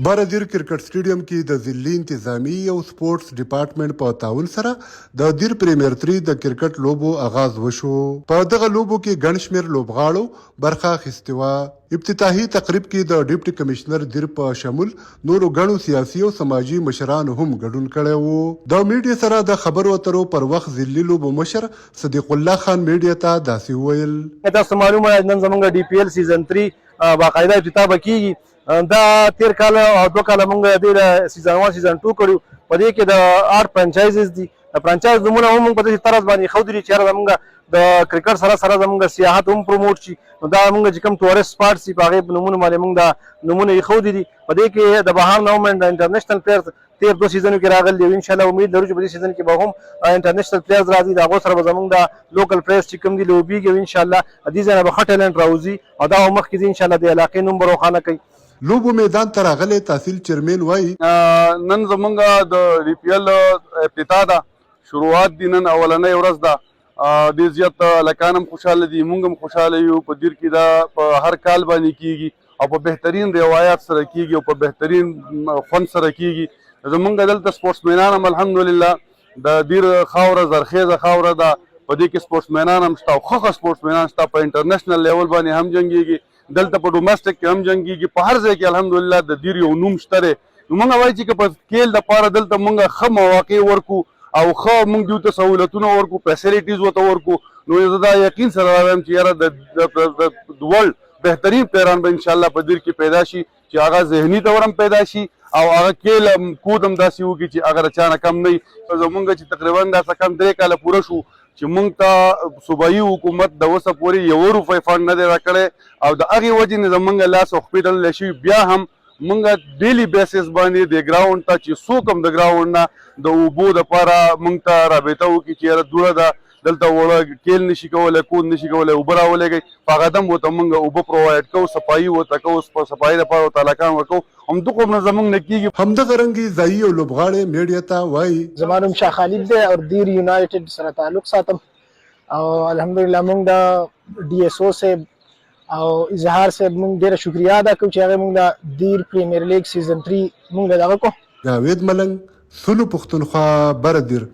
بردیر کرکټ سټیډیم کې د ضلعي انتظامی او سپورټس ډپارټمنټ په تعاون سره د دیر پریمیر 3 د کرکټ لوبو آغاز وشو. په دغه لوبو کې ګڼ شمېر لوبغاړو برخه اخیستې وه. ابتدایي تقریب کې د ډیپټي کمشنر دیر په شمول نورو ګڼو سیاسي او سماجي مشرانو هم ګډون کړی و. د میډیا سره د خبرو اترو پر وخت ضلعي لوبو مشر صدیق الله خان میډیا ته داسې وویل: تاسو معلومه نن زموږ ډي پی ایل سیزن 3 باقاعده افتتاح کیږي. دا تیر کال او 2 کال موږ د سیزن 1 سیزن 2 کړو. په دې کې د 8 فرانچایزز دي. د فرانچایز نمونه هم په دې طرز باندې خو دري چې زموږ د کرکټ سره زموږ سیاحت هم پروموټ شي. دا موږ چې کوم ټورست سپاټ سي په هغه نمونه باندې موږ د نمونه خو دري. په دې کې د بهر نومند انټرنیشنل پلیئرز تیر 2 سیزنونو کې راغلي دي. ان شاء الله امید لرو چې په دې سیزن کې به هم انټرنیشنل پلیئرز راځي. دا غو سره به زموږ د لوکل پلیئرز چې کوم دي لوبيږي. ان شاء الله دې ځای به ښه ټیلنټ راوځي او دا مخ کې ان شاء الله د علاقې نوم روښانه کوي. لوبو میدان ته راغلی تحصیل چیرمن وایي: نن زمونږ د ډي پی ایل افتتاح ده، شروعات دي. نن اولنۍ ورځ ده. ډېر زیات لکان هم خوشحاله دي، موږ هم خوشحاله یو. په دیر کې دا په هر کال باندې کیږي او په بهترین روایات سره کیږي او په بهترین خوند سره کیږي. زمونږ دلته سپورټسمینان هم الحمدلله د دیر خاوره زرخیزه خاوره ده. په دې کې سپورټسمینان هم شته او ښه سپورټسمینان شته. په انټرنیشنل لیول باندې هم جنګیږي، دلته په ډومسټک کې هم جنګیږي. په هر ځای کې الحمدلله د دیر یو نوم شته دی. نو موږ وایو چې په کیل دپاره دلته موږ ښه مواقع ورکو او ښه موږ دوی ته سهولتونه ورکو، فیسلیټیز ورته ورکو. نو زه دا یقین سره رایم چې یاره د ورلډ بهترین پلیران به انشاءالله په دیر کې پیدا شي چې هغه ذهني طور هم پیدا شي او هغه کیل کود هم داسې وکړي چې هغه د چا نه کم نه وي. زمونږ چې تقریبا دا څه کم 3 کاله پوره شو چې موږ ته صوبایي حکومت د اوسه پورې 1 روپۍ فنډ نه دی راکړی او د هغې وجې نه زمونږ لاس هوسپیټل شوي. بیا هم موږ ډیلی بیسس باندې د ګراونډ ته چې څوک هم د ګراونډ نه د اوبو دپاره موږ ته رابطه وکړي چې یاره دوره ده دلته وړه کیل نشي کولی، کود نشي کولی، اوبه راولېږئ. په هغه دم ورته موږ اوبه پرووایډ کوو، صفایي ورته کوو، صفایي دپاره ورته هلکان ورکوو. همدغه نه زموږ نه کېږي. همدغه رنګې ځایي او لوبغاړی میډیا ته وایي: زما نوم شاه خالد دی او دیر یونایټډ سره تعلق ساتم او الحمدلله موږ د ډي ایس او صاحب او اظهار صاحب موږ ډېره شکریا ادا کوو چې هغه موږ د دیر پریمیر لیګ سیزن 3 موږ له دغه کو. جاوید ملنګ، سلو پښتونخوا، بردیر.